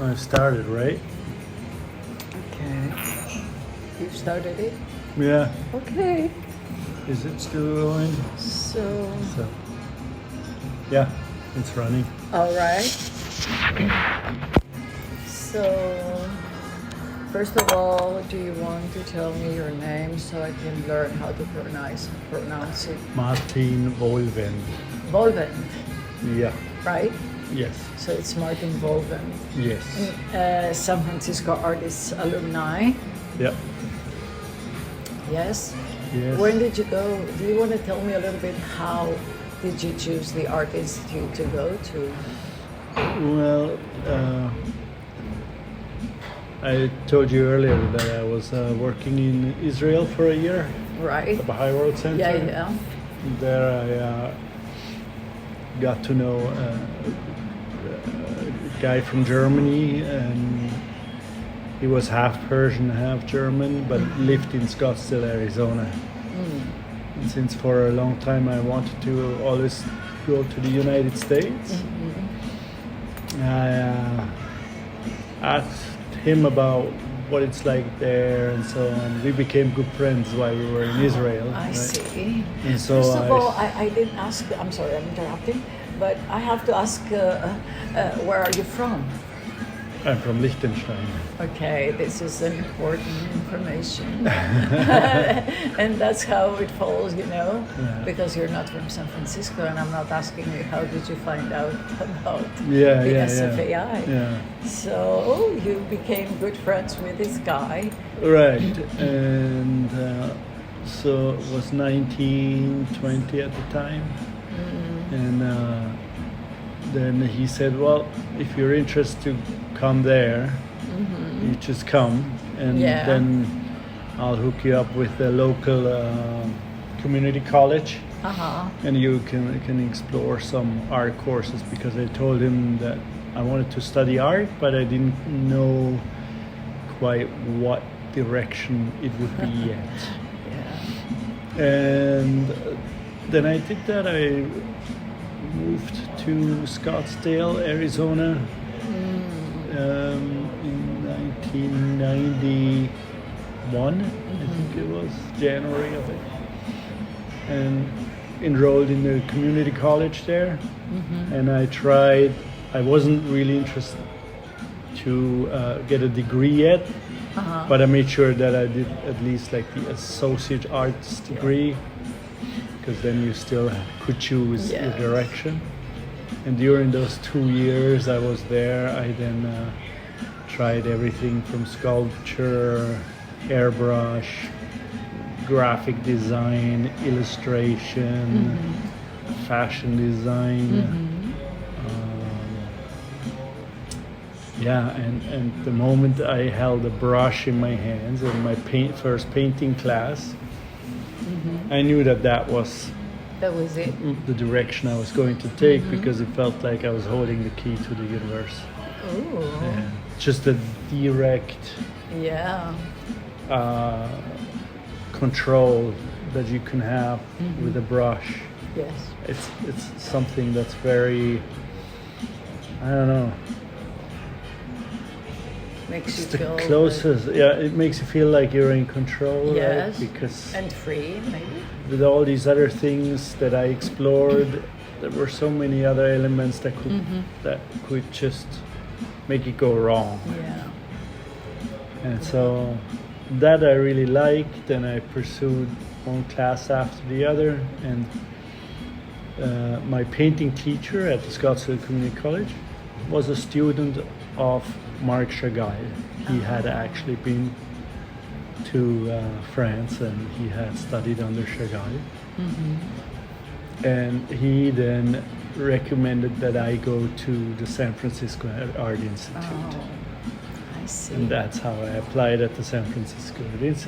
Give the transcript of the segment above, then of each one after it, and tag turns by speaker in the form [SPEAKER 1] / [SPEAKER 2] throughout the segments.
[SPEAKER 1] I started, right?
[SPEAKER 2] Okay. You started it?
[SPEAKER 1] Yeah.
[SPEAKER 2] Okay.
[SPEAKER 1] Is it still going?
[SPEAKER 2] So,
[SPEAKER 1] Yeah, it's running.
[SPEAKER 2] all right. So, first of all, do you want to tell me your name so I can learn how to pronounce it?
[SPEAKER 1] Martin Wohlwend.
[SPEAKER 2] Wohlwend,
[SPEAKER 1] Yeah.
[SPEAKER 2] right?
[SPEAKER 1] Yes.
[SPEAKER 2] So it's Martin Wohlwend.
[SPEAKER 1] Yes.
[SPEAKER 2] San Francisco Artists Alumni.
[SPEAKER 1] Yeah.
[SPEAKER 2] Yes.
[SPEAKER 1] Yes.
[SPEAKER 2] When did you go? Do you want to tell me a little bit how did you choose the Art Institute to go to?
[SPEAKER 1] Well, I told you earlier that I was working in Israel for a year
[SPEAKER 2] Right.
[SPEAKER 1] at the Baha'i World Center.
[SPEAKER 2] Yeah.
[SPEAKER 1] There I got to know a guy from Germany, and he was half Persian, half German, but lived in Scottsdale, Arizona. And since for a long time I wanted to always go to the United States, I asked him about what it's like there and so on. We became good friends while we were in Israel.
[SPEAKER 2] I see.
[SPEAKER 1] And so
[SPEAKER 2] First of all, I didn't ask, I'm sorry, I'm interrupting, but I have to ask, where are you from?
[SPEAKER 1] I'm from Liechtenstein.
[SPEAKER 2] Okay, this is an important information. And that's how it falls,
[SPEAKER 1] Yeah.
[SPEAKER 2] because you're not from San Francisco, and I'm not asking you how did you find out about
[SPEAKER 1] Yeah,
[SPEAKER 2] the
[SPEAKER 1] yeah,
[SPEAKER 2] SFAI.
[SPEAKER 1] Yeah.
[SPEAKER 2] So you became good friends with this guy.
[SPEAKER 1] Right, and so it was 1920 at the time, and then he said, well, if you're interested to come there, you just come, and
[SPEAKER 2] Yeah.
[SPEAKER 1] then I'll hook you up with a local community college, and you can explore some art courses, because I told him that I wanted to study art, but I didn't know quite what direction it would be yet.
[SPEAKER 2] Yeah.
[SPEAKER 1] And then I did that. I moved to Scottsdale, Arizona, in 1991, I think it was, January of it, and enrolled in the community college there. And I wasn't really interested to get a degree yet, but I made sure that I did at least like the associate arts degree, because then you still could choose your
[SPEAKER 2] Yes.
[SPEAKER 1] direction. And during those 2 years I was there, I then tried everything from sculpture, airbrush, graphic design, illustration, fashion design. And the moment I held a brush in my hands in my first painting class, I knew that was
[SPEAKER 2] That was it.
[SPEAKER 1] the direction I was going to take, because it felt like I was holding the key to the universe.
[SPEAKER 2] Ooh.
[SPEAKER 1] And just a direct
[SPEAKER 2] Yeah.
[SPEAKER 1] control that you can have with a brush.
[SPEAKER 2] Yes.
[SPEAKER 1] It's something that's very, I don't know.
[SPEAKER 2] Makes you
[SPEAKER 1] It's the
[SPEAKER 2] feel
[SPEAKER 1] closest. Yeah, it makes you feel like you're in control,
[SPEAKER 2] Yes.
[SPEAKER 1] right? Because
[SPEAKER 2] and free, maybe.
[SPEAKER 1] with all these other things that I explored, there were so many other elements that could just make it go wrong.
[SPEAKER 2] Yeah.
[SPEAKER 1] And so that I really liked, and I pursued one class after the other. And my painting teacher at the Scottsdale Community College was a student of Marc Chagall. He had actually been to France, and he had studied under Chagall. And he then recommended that I go to the San Francisco Art Institute.
[SPEAKER 2] Oh, I see.
[SPEAKER 1] And that's how I applied at the San Francisco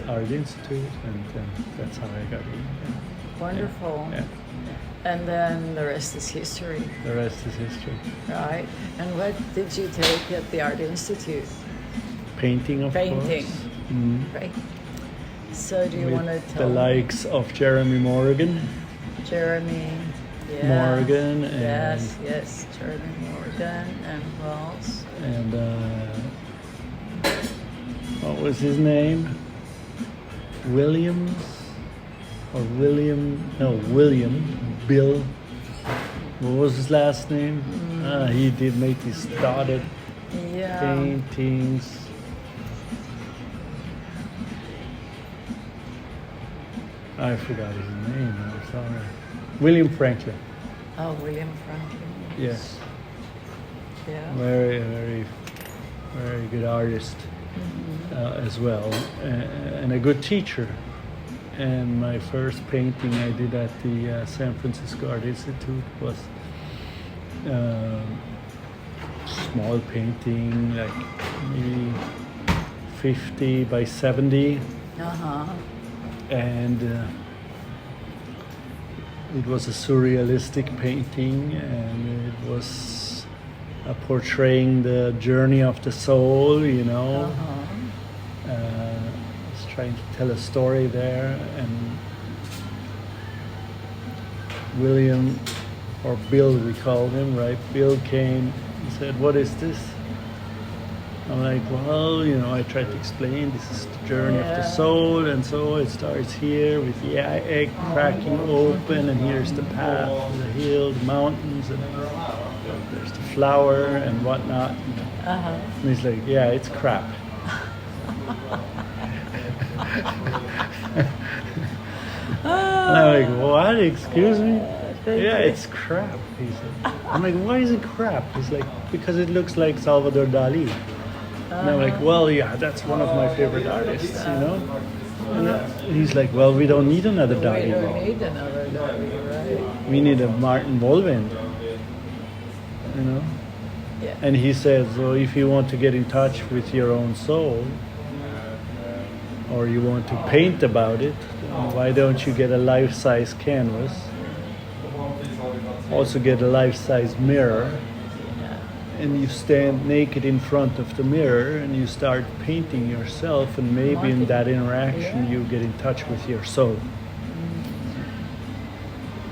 [SPEAKER 1] Art Institute, and that's how I got in.
[SPEAKER 2] Wonderful.
[SPEAKER 1] Yeah.
[SPEAKER 2] And then the rest is history,
[SPEAKER 1] The rest is history.
[SPEAKER 2] right? And what did you take at the Art Institute?
[SPEAKER 1] Painting, of
[SPEAKER 2] Painting.
[SPEAKER 1] course.
[SPEAKER 2] Right. So do you want to
[SPEAKER 1] With the
[SPEAKER 2] tell me?
[SPEAKER 1] likes of Jeremy Morgan,
[SPEAKER 2] Jeremy?
[SPEAKER 1] Morgan and
[SPEAKER 2] yes, Charlie Morgan and who else?
[SPEAKER 1] and what was his name? Williams or William? No, William Bill. What was his last name? He did make these dotted paintings. I forgot his name. I'm sorry. William Franklin.
[SPEAKER 2] Oh, William Franklin.
[SPEAKER 1] Yes.
[SPEAKER 2] Yeah.
[SPEAKER 1] Very, very, very good artist as well, and a good teacher. And my first painting I did at the San Francisco Art Institute was small painting, like maybe 50 by 70. And it was a surrealistic painting, and it was portraying the journey of the soul, you know. I was trying to tell a story there, and William, or Bill we called him, right? Bill came and said, "What is this?" I'm like, well, you know, I tried to explain this is the journey of the soul, and so it starts here with the egg cracking open, and here's the path, the hill, the mountains, and there's the flower and whatnot. And he's like, yeah, it's crap. And I'm like, what? Excuse me? Yeah, it's crap, he said. I'm like, why is it crap? He's like, because it looks like Salvador Dali. And I'm like, well, yeah, that's one of my favorite artists, you know? And he's like, well, we don't need another Dali.
[SPEAKER 2] We don't need another Dali, right?
[SPEAKER 1] We need a Martin Wohlwend, you know?
[SPEAKER 2] Yeah.
[SPEAKER 1] And he says, so if you want to get in touch with your own soul, or you want to paint about it, why don't you get a life-size canvas? Also get a life-size mirror, and you stand naked in front of the mirror and you start painting yourself, and maybe in that interaction you get in touch with your soul.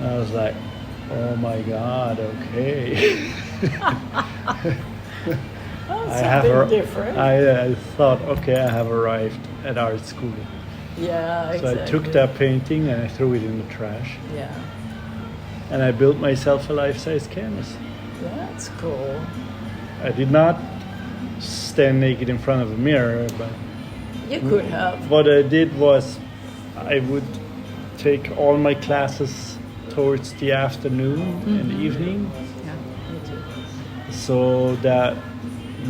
[SPEAKER 1] I was like, oh my God, okay.
[SPEAKER 2] Different.
[SPEAKER 1] I thought, okay, I have arrived at art school.
[SPEAKER 2] Yeah,
[SPEAKER 1] So
[SPEAKER 2] exactly.
[SPEAKER 1] I took that painting and I threw it in the trash.
[SPEAKER 2] Yeah.
[SPEAKER 1] And I built myself a life-size canvas.
[SPEAKER 2] That's cool.
[SPEAKER 1] I did not stand naked in front of a mirror, but
[SPEAKER 2] You could have.
[SPEAKER 1] what I did was I would take all my classes towards the afternoon and evening,
[SPEAKER 2] Yeah, me too.
[SPEAKER 1] so that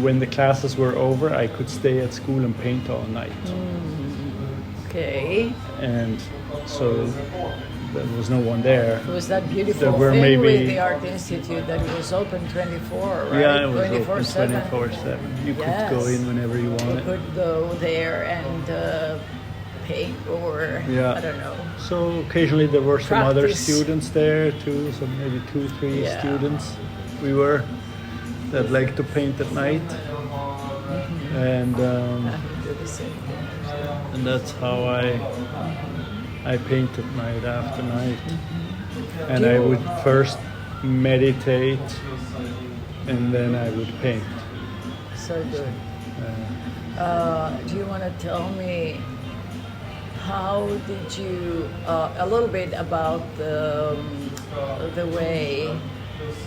[SPEAKER 1] when the classes were over, I could stay at school and paint all night.
[SPEAKER 2] Okay.
[SPEAKER 1] And so there was no one there.
[SPEAKER 2] It was that beautiful
[SPEAKER 1] There were
[SPEAKER 2] thing
[SPEAKER 1] maybe-
[SPEAKER 2] with the Art Institute that it was open 24, right?
[SPEAKER 1] Yeah, it was open
[SPEAKER 2] 24/7.
[SPEAKER 1] 24/7. You
[SPEAKER 2] Yes.
[SPEAKER 1] could go in whenever you
[SPEAKER 2] You
[SPEAKER 1] wanted.
[SPEAKER 2] could go there and paint or,
[SPEAKER 1] Yeah.
[SPEAKER 2] I don't know.
[SPEAKER 1] So occasionally there were some other
[SPEAKER 2] Practice.
[SPEAKER 1] students there too, so maybe 2, 3
[SPEAKER 2] Yeah.
[SPEAKER 1] students we were that like to paint at night. And
[SPEAKER 2] I do the same thing.
[SPEAKER 1] and that's how I painted night after night. And I would first meditate, and then I would paint.
[SPEAKER 2] So good. Do you want to tell me how did you a little bit about the way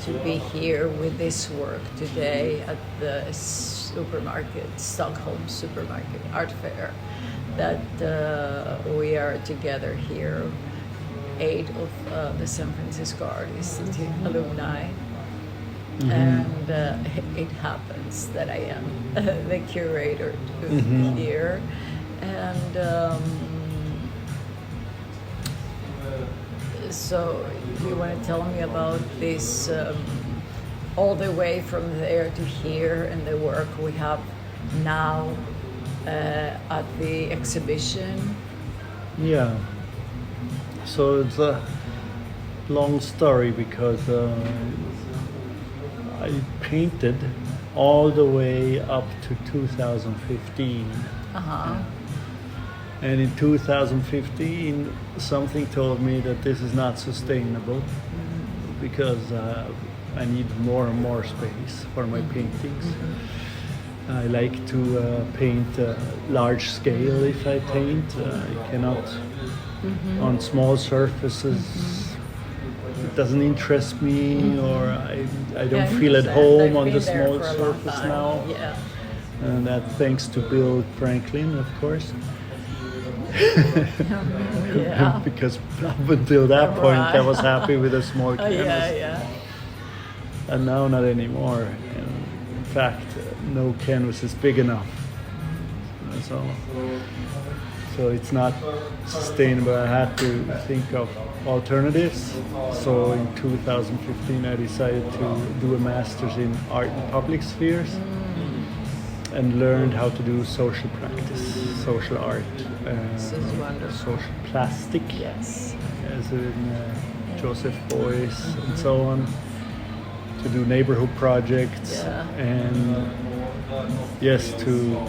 [SPEAKER 2] to be here with this work today at the supermarket, Stockholm Supermarket Art Fair, that we are together here, 8 of the San Francisco Artists Alumni. And it happens that I am the curator here. And so do you want to tell me about this all the way from there to here and the work we have now at the exhibition?
[SPEAKER 1] Yeah. So it's a long story because I painted all the way up to 2015. And in 2015, something told me that this is not sustainable. because I need more and more space for my paintings. I like to paint large scale if I paint. I cannot on small surfaces. It doesn't interest me, or I don't feel at home on the small surface now.
[SPEAKER 2] Yeah.
[SPEAKER 1] And that thanks to Bill Franklin, of course.
[SPEAKER 2] Yeah.
[SPEAKER 1] Because up until that point, I was happy with a small canvas.
[SPEAKER 2] Yeah.
[SPEAKER 1] And now not anymore. And in fact, no canvas is big enough. So it's not sustainable. I had to think of alternatives. So in 2015, I decided to do a master's in art and public spheres, and learned how to do social practice, social art,
[SPEAKER 2] This is wonderful.
[SPEAKER 1] social plastic,
[SPEAKER 2] Yes.
[SPEAKER 1] as in Joseph Beuys and so on, to do neighborhood projects, and yes, to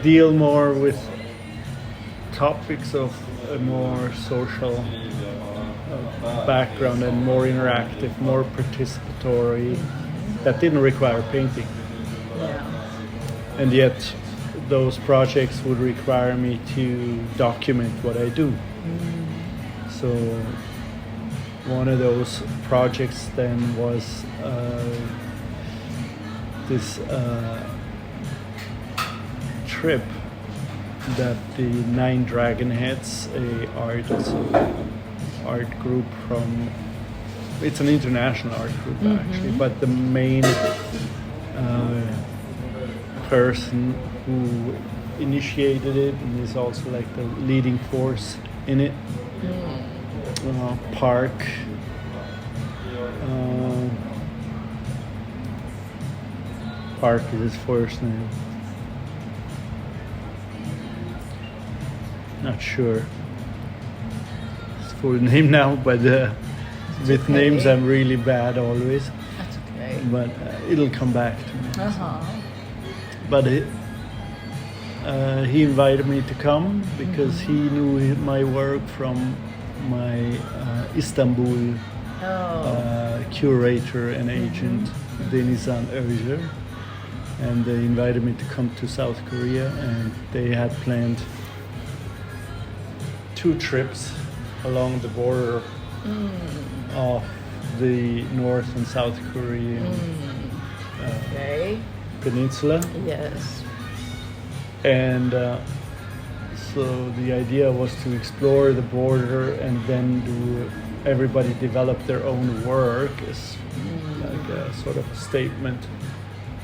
[SPEAKER 1] deal more with topics of a more social background and more interactive, more participatory, that didn't require painting.
[SPEAKER 2] Yeah.
[SPEAKER 1] And yet those projects would require me to document what I do. So one of those projects then was this trip that the Nine Dragonheads, a art group from, it's an international art group actually, but the main person who initiated it and is also like the leading force in it, Park, Park is his first name. Not sure his full name now, but with names I'm really bad always.
[SPEAKER 2] That's okay.
[SPEAKER 1] But it'll come back to me. But he invited me to come because he knew my work from my Istanbul curator and agent, Denizhan Özer. And they invited me to come to South Korea, and they had planned 2 trips along the border of the North and South Korean peninsula.
[SPEAKER 2] Yes.
[SPEAKER 1] And so the idea was to explore the border and then everybody develop their own work as like a sort of a statement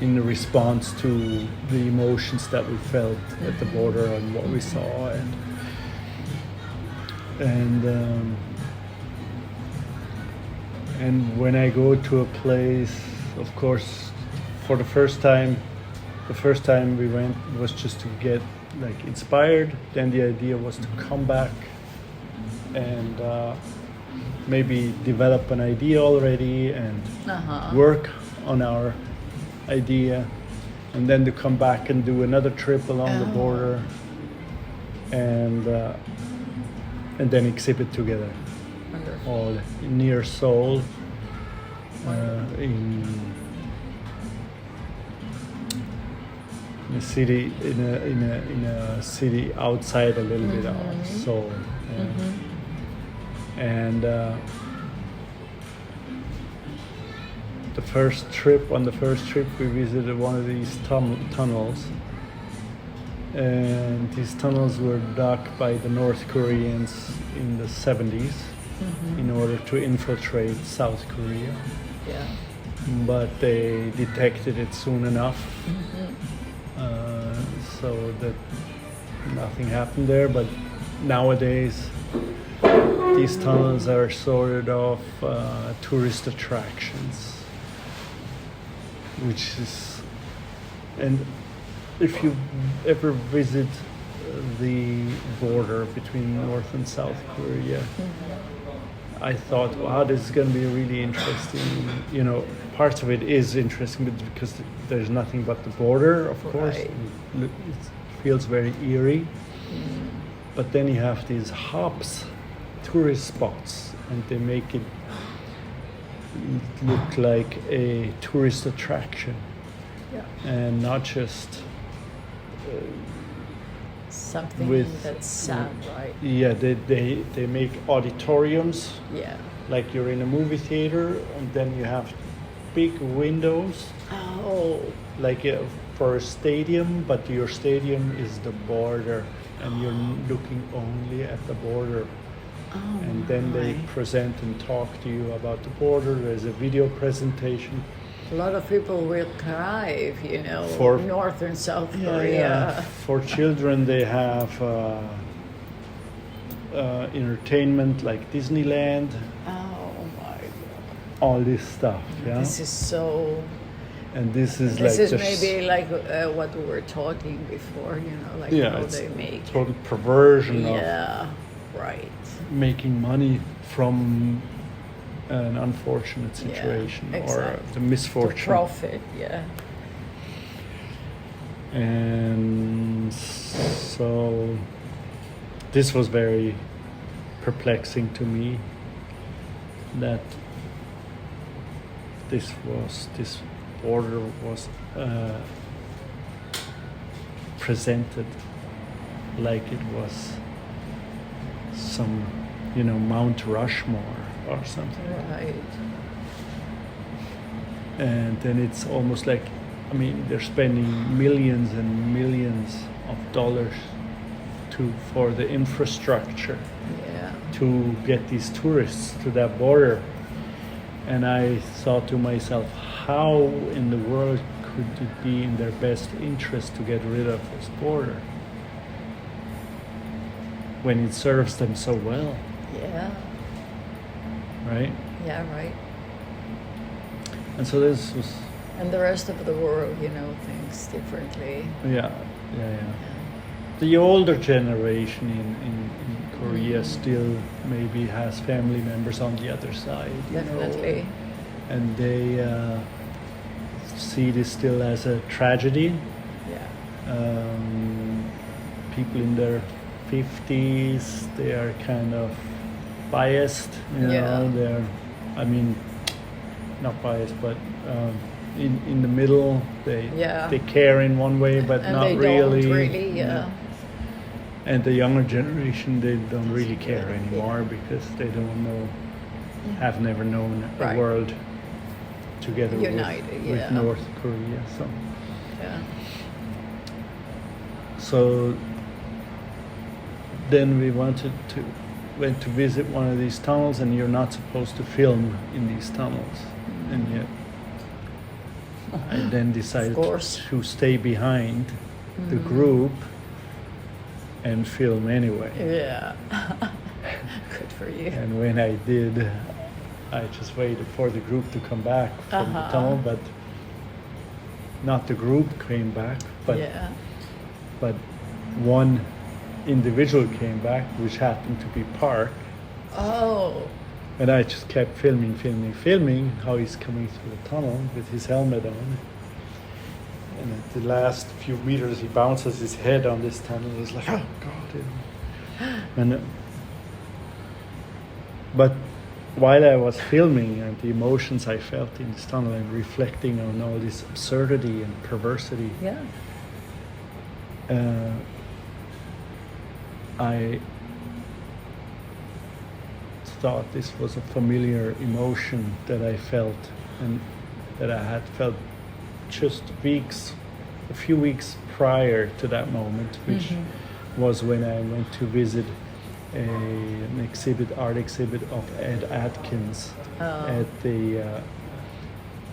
[SPEAKER 1] in response to the emotions that we felt at the border and what we saw, and when I go to a place, of course, for the first time we went was just to get like inspired. Then the idea was to come back and maybe develop an idea already and work on our idea, and then to come back and do another trip along the border and then exhibit together.
[SPEAKER 2] Wonderful.
[SPEAKER 1] All near Seoul, in a city in a city outside a little bit of Seoul, and on the first trip we visited one of these tunnels, and these tunnels were dug by the North Koreans in the 70s in order to infiltrate South Korea.
[SPEAKER 2] Yeah.
[SPEAKER 1] But they detected it soon enough, so that nothing happened there. But nowadays these tunnels are sort of tourist attractions, which is, and if you ever visit the border between North and South Korea, I thought, wow, this is going to be really interesting. You know, parts of it is interesting because there's nothing but the border, of course.
[SPEAKER 2] Right.
[SPEAKER 1] It feels very eerie. But then you have these hubs, tourist spots and they make it look like a tourist attraction, and not just
[SPEAKER 2] something
[SPEAKER 1] with
[SPEAKER 2] that's sad, right?
[SPEAKER 1] Yeah, they make auditoriums.
[SPEAKER 2] Yeah.
[SPEAKER 1] Like you're in a movie theater, and then you have big windows.
[SPEAKER 2] Oh.
[SPEAKER 1] Like for a stadium, but your stadium is the border, and you're looking only at the border.
[SPEAKER 2] Oh,
[SPEAKER 1] and then they present and talk to you about the border. There's a video presentation.
[SPEAKER 2] A lot of people will cry if you know
[SPEAKER 1] For
[SPEAKER 2] North and South
[SPEAKER 1] Yeah,
[SPEAKER 2] Korea.
[SPEAKER 1] yeah. For children, they have entertainment like Disneyland,
[SPEAKER 2] Oh my God.
[SPEAKER 1] all this stuff. Yeah,
[SPEAKER 2] This is so.
[SPEAKER 1] and this is
[SPEAKER 2] This
[SPEAKER 1] like
[SPEAKER 2] is maybe like what we were talking before. You know, like how
[SPEAKER 1] it's
[SPEAKER 2] they make.
[SPEAKER 1] total perversion of
[SPEAKER 2] Yeah. Right.
[SPEAKER 1] making money from an unfortunate situation or
[SPEAKER 2] exactly.
[SPEAKER 1] the
[SPEAKER 2] To
[SPEAKER 1] misfortune.
[SPEAKER 2] profit. Yeah.
[SPEAKER 1] And so this was very perplexing to me, that this order was presented like it was some, Mount Rushmore or something.
[SPEAKER 2] Right.
[SPEAKER 1] And then it's almost like, they're spending millions and millions of dollars for the infrastructure
[SPEAKER 2] Yeah.
[SPEAKER 1] to get these tourists to that border. And I thought to myself, how in the world could it be in their best interest to get rid of this border when it serves them so well,
[SPEAKER 2] Yeah.
[SPEAKER 1] right?
[SPEAKER 2] Yeah. Right.
[SPEAKER 1] And so this was,
[SPEAKER 2] And the rest of the world, thinks differently.
[SPEAKER 1] yeah. The older generation in Korea still maybe has family members on the other side,
[SPEAKER 2] Definitely.
[SPEAKER 1] and they see this still as a tragedy.
[SPEAKER 2] Yeah.
[SPEAKER 1] People in their 50s, they are kind of biased,
[SPEAKER 2] Yeah.
[SPEAKER 1] they're, not biased, but in the middle, they care in one way, but
[SPEAKER 2] And
[SPEAKER 1] not
[SPEAKER 2] they
[SPEAKER 1] really.
[SPEAKER 2] don't really. Yeah.
[SPEAKER 1] And the younger generation, they don't really care anymore because they don't know, have never known a
[SPEAKER 2] Right.
[SPEAKER 1] world together
[SPEAKER 2] United,
[SPEAKER 1] with
[SPEAKER 2] yeah.
[SPEAKER 1] North Korea.
[SPEAKER 2] Yeah.
[SPEAKER 1] So then we went to visit one of these tunnels, and you're not supposed to film in these tunnels, and yet I then decided
[SPEAKER 2] course.
[SPEAKER 1] to stay behind the group and film anyway.
[SPEAKER 2] Yeah. Good for you.
[SPEAKER 1] And when I did, I just waited for the group to come back from the tunnel, but not the group came back, but one individual came back, which happened to be Park.
[SPEAKER 2] Oh.
[SPEAKER 1] And I just kept filming how he's coming through the tunnel with his helmet on. And at the last few meters, he bounces his head on this tunnel. He's like, oh God. And but while I was filming, and the emotions I felt in this tunnel, and reflecting on all this absurdity and perversity,
[SPEAKER 2] Yeah.
[SPEAKER 1] I thought this was a familiar emotion that I felt, and that I had felt just a few weeks prior to that moment, which was when I went to visit an art exhibit of Ed Atkins at the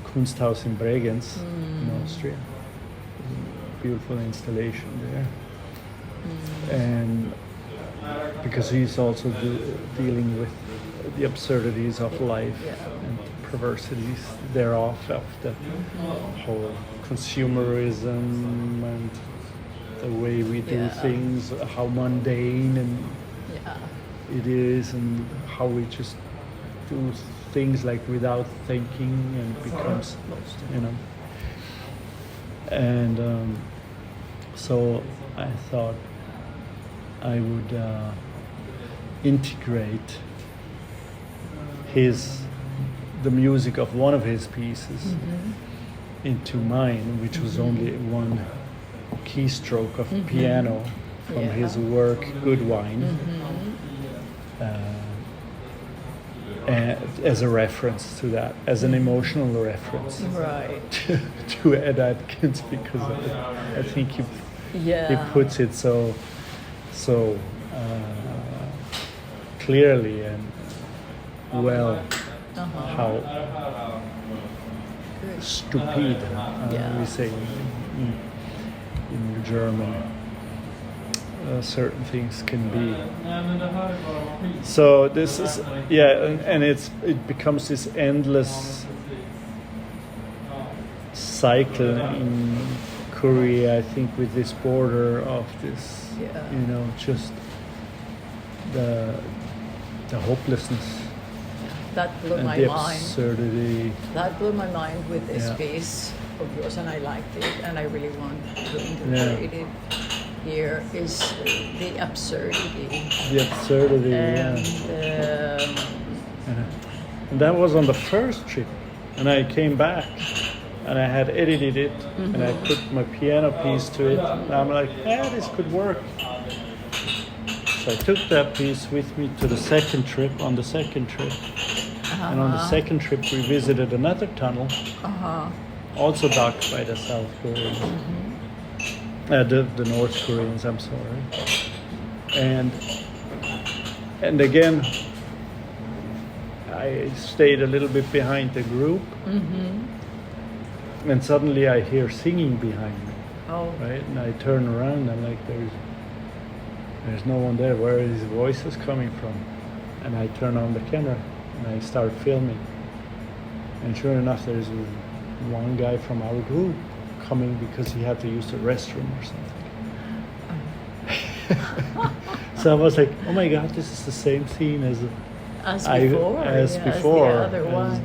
[SPEAKER 1] Kunsthaus in Bregenz in Austria. Beautiful installation there. And because he's also dealing with the absurdities of life and perversities thereof, of the whole consumerism and the way we do things, how mundane and it is, and how we just do things like without thinking, and it becomes, and so I thought I would integrate the music of one of his pieces into mine, which was only one keystroke of piano from his work Good Wine, as a reference to that, as an emotional reference to Ed Atkins, because I think he puts it so clearly and well how stupid we say in German certain things can be. So this is and it becomes this endless cycle in Korea, I think, with this border of this just the hopelessness.
[SPEAKER 2] That blew my
[SPEAKER 1] the
[SPEAKER 2] mind.
[SPEAKER 1] Absurdity.
[SPEAKER 2] That blew my mind with this piece of yours, and I liked it, and I really want to integrate it here. Is the absurdity.
[SPEAKER 1] The absurdity, and that was on the first trip, and I came back, and I had edited it, and I put my piano piece to it, and I'm like, this could work. So I took that piece with me to the second trip, and on the second trip we visited another tunnel, also dug by the South Koreans, the North Koreans, I'm sorry. And again, I stayed a little bit behind the group, and suddenly I hear singing behind me, right? And I turn around, and I'm like, there's no one there. Where are these voices coming from? And I turn on the camera and I start filming. And sure enough, there's one guy from our group coming because he had to use the restroom or something. So I was like, oh my God, this is the same scene as before,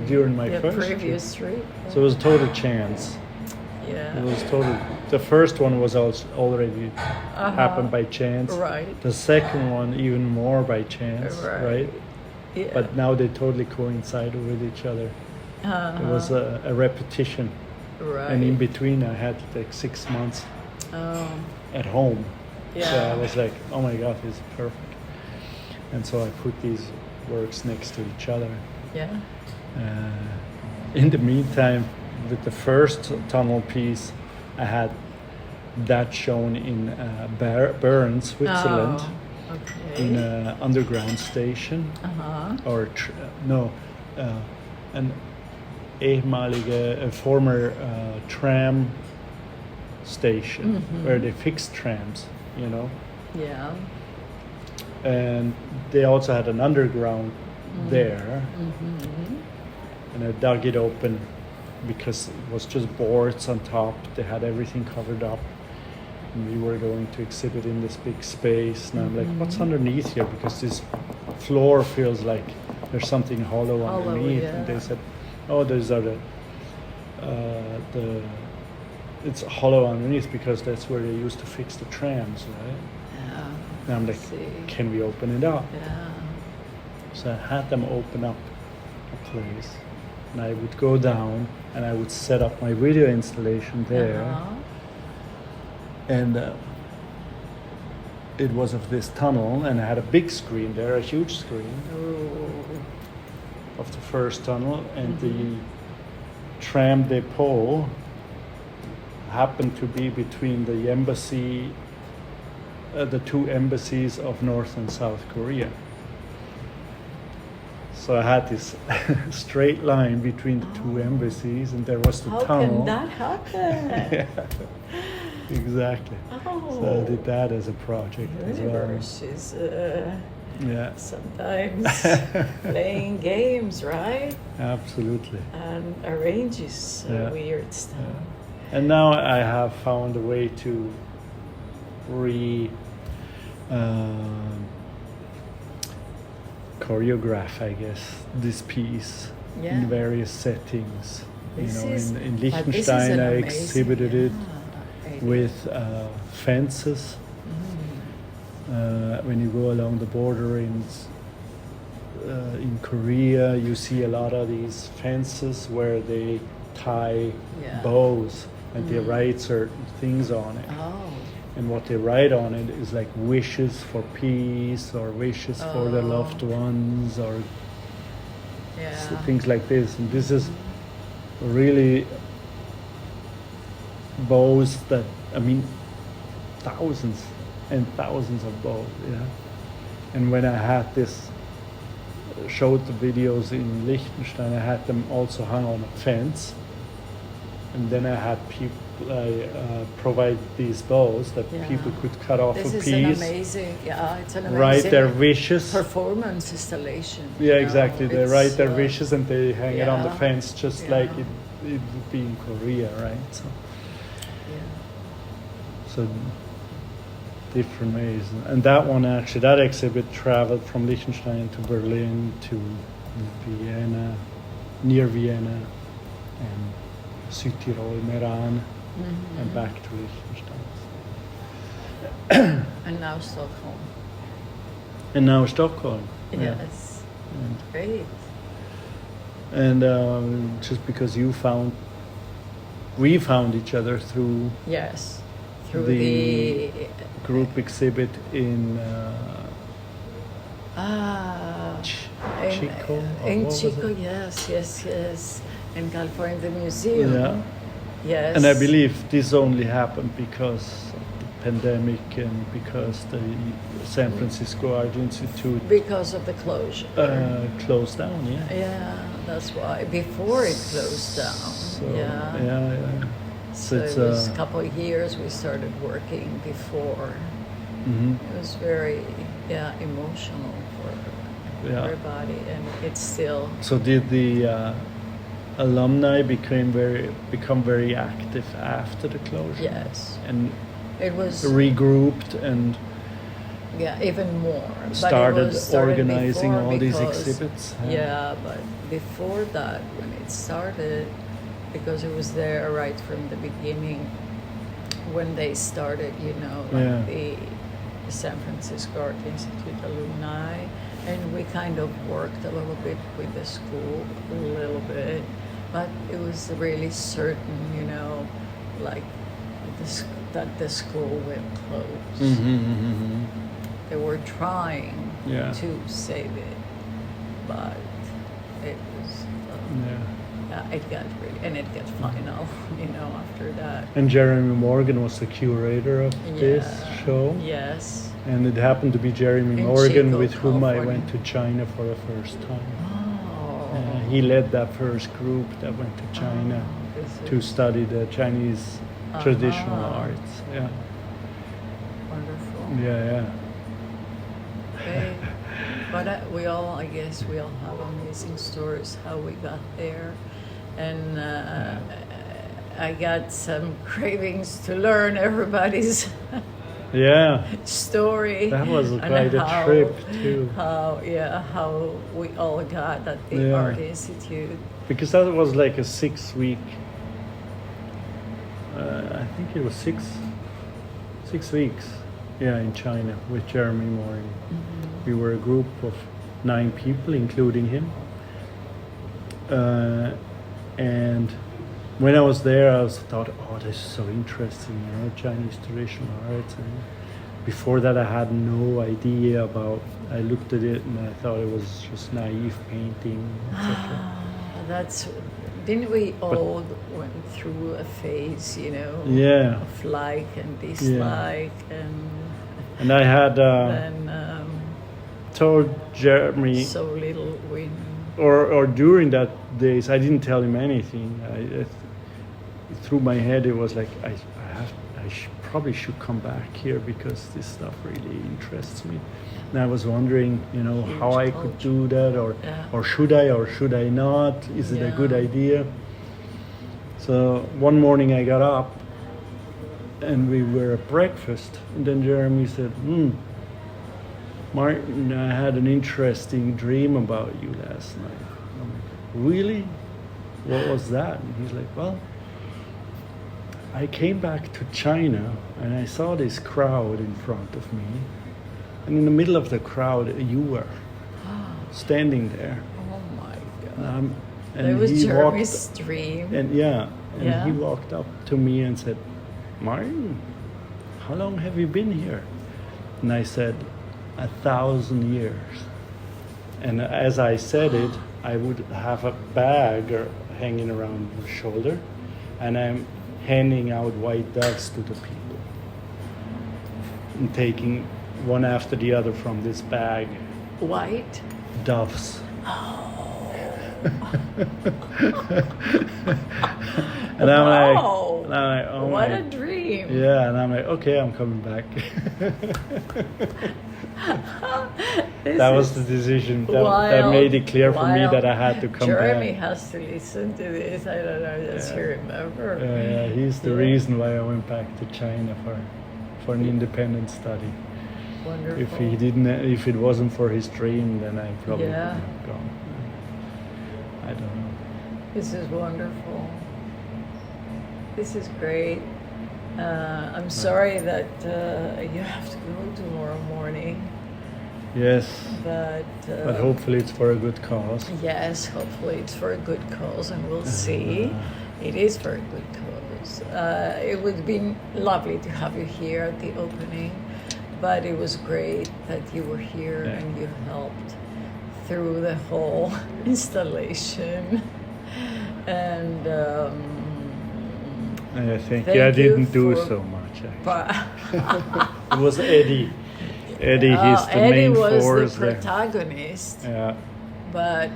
[SPEAKER 1] during my first trip. So it was a total chance.
[SPEAKER 2] Yeah.
[SPEAKER 1] It was total. The first one was already happened by chance.
[SPEAKER 2] Right.
[SPEAKER 1] The second one even more by chance. Right.
[SPEAKER 2] Yeah.
[SPEAKER 1] But now they totally coincided with each other. It was a repetition.
[SPEAKER 2] Right.
[SPEAKER 1] And in between, I had like 6 months at home.
[SPEAKER 2] Yeah.
[SPEAKER 1] So I was like, oh my God, this is perfect. And so I put these works next to each other.
[SPEAKER 2] Yeah.
[SPEAKER 1] In the meantime, with the first tunnel piece, I had that shown in Bern, Switzerland, in an underground station, or an ehemalige, former tram station where they fixed trams,
[SPEAKER 2] Yeah.
[SPEAKER 1] And they also had an underground there, and I dug it open because it was just boards on top. They had everything covered up, and we were going to exhibit in this big space. And I'm like, what's underneath here? Because this floor feels like there's something hollow underneath. And they said, oh, those are it's hollow underneath because that's where they used to fix the trams, right?
[SPEAKER 2] Yeah.
[SPEAKER 1] And I'm like, can we open it up?
[SPEAKER 2] Yeah.
[SPEAKER 1] So I had them open up a place, and I would go down and I would set up my video installation there. And it was of this tunnel, and I had a big screen there, a huge screen of the first tunnel, and the tram depot happened to be between the embassy, the two embassies of North and South Korea. So I had this straight line between the two embassies, and there was the tunnel.
[SPEAKER 2] How can that happen?
[SPEAKER 1] Yeah, exactly. So I did that as a project as well.
[SPEAKER 2] The universe is sometimes playing games, right?
[SPEAKER 1] Absolutely.
[SPEAKER 2] And arranges weird stuff.
[SPEAKER 1] Yeah. And now I have found a way to choreograph, I guess, this piece in various settings. In Liechtenstein, I exhibited it with fences. When you go along the border in in Korea, you see a lot of these fences where they tie bows and they write certain things on it.
[SPEAKER 2] Oh.
[SPEAKER 1] And what they write on it is like wishes for peace or wishes for their loved ones or things like this. And this is really bows that, I mean, thousands and thousands of bows, yeah. And when I had this, showed the videos in Liechtenstein, I had them also hung on a fence. And then I had people, provide these bows that people could cut off a piece.
[SPEAKER 2] This is an amazing, it's an amazing
[SPEAKER 1] write their wishes.
[SPEAKER 2] Performance installation.
[SPEAKER 1] Yeah, exactly. They write their wishes and they hang it on the fence just like it would be in Korea, right? So different ways. And that one actually, that exhibit traveled from Liechtenstein to Berlin to Vienna, near Vienna, and Südtirol, Meran, and back to Liechtenstein.
[SPEAKER 2] And now Stockholm.
[SPEAKER 1] And now Stockholm.
[SPEAKER 2] Yes. Great.
[SPEAKER 1] And just because we found each other through
[SPEAKER 2] through
[SPEAKER 1] the group exhibit in Chico.
[SPEAKER 2] In Chico, yes. In California, the museum.
[SPEAKER 1] Yeah.
[SPEAKER 2] Yes.
[SPEAKER 1] And I believe this only happened because of the pandemic and because the San Francisco Art Institute
[SPEAKER 2] because of the closure.
[SPEAKER 1] Closed down,
[SPEAKER 2] Yeah, that's why. Before it closed down.
[SPEAKER 1] So,
[SPEAKER 2] yeah. So
[SPEAKER 1] it's
[SPEAKER 2] it was a couple of years we started working before. It was very emotional for everybody, and it's still.
[SPEAKER 1] So did the alumni become very active after the closure?
[SPEAKER 2] Yes.
[SPEAKER 1] And
[SPEAKER 2] it was
[SPEAKER 1] regrouped and
[SPEAKER 2] even more.
[SPEAKER 1] Started organizing all these exhibits.
[SPEAKER 2] Yeah, but before that, when it started, because it was there right from the beginning, when they started, the San Francisco Art Institute alumni, and we kind of worked a little bit with the school, but it was really certain, like that the school will close. They were trying to save it, but it was it got really, and it got final, after that.
[SPEAKER 1] And Jeremy Morgan was the curator of this show.
[SPEAKER 2] Yes.
[SPEAKER 1] And it happened to be Jeremy Morgan
[SPEAKER 2] Chico,
[SPEAKER 1] with whom I
[SPEAKER 2] California.
[SPEAKER 1] went to China for the first time.
[SPEAKER 2] Oh.
[SPEAKER 1] He led that first group that went to China to study the Chinese traditional arts. Yeah.
[SPEAKER 2] Wonderful.
[SPEAKER 1] Yeah.
[SPEAKER 2] Okay. But I guess we all have amazing stories how we got there. And I got some cravings to learn everybody's story.
[SPEAKER 1] That was quite a trip too.
[SPEAKER 2] How we all got at the Art Institute.
[SPEAKER 1] Because that was like a 6 week, I think it was six weeks, in China with Jeremy Morgan. We were a group of 9 people, including him. And when I was there, I thought, this is so interesting, Chinese traditional arts. And before that, I had no idea about. I looked at it and I thought it was just naive painting, etc.
[SPEAKER 2] Didn't we all went through a phase, of like and dislike
[SPEAKER 1] and I had told Jeremy
[SPEAKER 2] so little win.
[SPEAKER 1] Or during that days, I didn't tell him anything. Through my head, it was like I probably should come back here because this stuff really interests me. And I was wondering, how I could do that, or should I not? Is it a good idea? So one morning I got up, and we were at breakfast, and then Jeremy said, Martin, I had an interesting dream about you last night. I'm like, really? What was that? And he's like, well, I came back to China and I saw this crowd in front of me. And in the middle of the crowd, you were. standing there.
[SPEAKER 2] Oh my God.
[SPEAKER 1] And
[SPEAKER 2] That was
[SPEAKER 1] he
[SPEAKER 2] Jeremy's dream.
[SPEAKER 1] And
[SPEAKER 2] Yeah.
[SPEAKER 1] he walked up to me and said, "Martin, how long have you been here?" And I said, 1,000 years. And as I said it, I would have a bag hanging around my shoulder, and I'm handing out white doves to the people and taking one after the other from this bag.
[SPEAKER 2] White?
[SPEAKER 1] Doves. And I'm
[SPEAKER 2] Wow.
[SPEAKER 1] like, oh
[SPEAKER 2] What
[SPEAKER 1] my.
[SPEAKER 2] a dream.
[SPEAKER 1] Yeah, and I'm like, okay, I'm coming back. That was the decision. That made it clear for me that I had to come
[SPEAKER 2] Jeremy
[SPEAKER 1] back.
[SPEAKER 2] has to listen to this. I don't know, does he remember?
[SPEAKER 1] Yeah, he's the reason why I went back to China for an independent study.
[SPEAKER 2] Wonderful.
[SPEAKER 1] If it wasn't for his dream, then I probably would
[SPEAKER 2] Yeah.
[SPEAKER 1] have gone. I don't know.
[SPEAKER 2] This is wonderful. This is great. I'm sorry that you have to go tomorrow morning,
[SPEAKER 1] Yes,
[SPEAKER 2] but
[SPEAKER 1] hopefully it's for a good cause.
[SPEAKER 2] yes, hopefully it's for a good cause, and we'll see. It is for a good cause. It would be lovely to have you here at the opening, but it was great that you were here and you helped through the whole installation. And
[SPEAKER 1] I think
[SPEAKER 2] thank
[SPEAKER 1] I
[SPEAKER 2] you
[SPEAKER 1] didn't do
[SPEAKER 2] for-
[SPEAKER 1] so much. It was Eddie. Eddie, he's the
[SPEAKER 2] Eddie
[SPEAKER 1] main
[SPEAKER 2] was
[SPEAKER 1] force
[SPEAKER 2] the
[SPEAKER 1] there.
[SPEAKER 2] protagonist,
[SPEAKER 1] Yeah,
[SPEAKER 2] but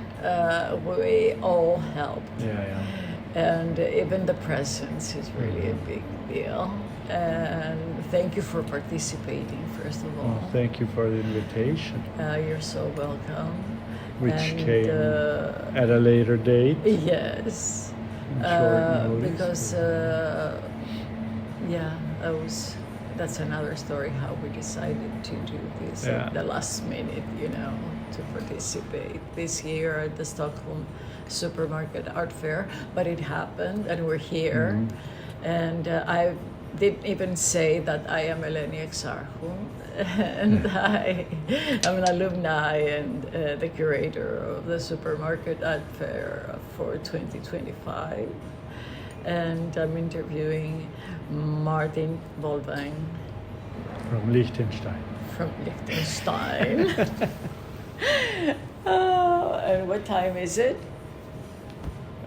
[SPEAKER 2] we all helped.
[SPEAKER 1] yeah.
[SPEAKER 2] And even the presence is really a big deal. And thank you for participating, first of all.
[SPEAKER 1] Well, thank you for the invitation,
[SPEAKER 2] You're so welcome.
[SPEAKER 1] which
[SPEAKER 2] And,
[SPEAKER 1] came at a later date.
[SPEAKER 2] Yes.
[SPEAKER 1] on short notice.
[SPEAKER 2] Because, that's another story how we decided to do this at the last minute, to participate this year at the Stockholm Supermarket Art Fair. But it happened, and we're here. And I didn't even say that I am Eleni Exarchou, and I am an alumni and the curator of the Supermarket Art Fair for 2025. And I'm interviewing Martin Wohlwend
[SPEAKER 1] From Liechtenstein.
[SPEAKER 2] from Liechtenstein. And what time is it?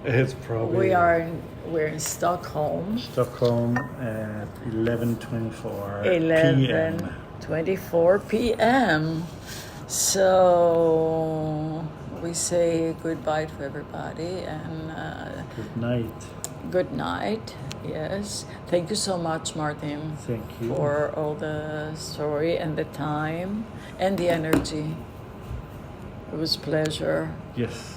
[SPEAKER 1] It's probably
[SPEAKER 2] We're in Stockholm.
[SPEAKER 1] Stockholm at 11:24 p.m.
[SPEAKER 2] 11:24 p.m. So we say goodbye to everybody and
[SPEAKER 1] Good night.
[SPEAKER 2] good night. Yes. Thank you so much, Martin.
[SPEAKER 1] Thank you.
[SPEAKER 2] For all the story and the time and the energy. It was a pleasure.
[SPEAKER 1] Yes.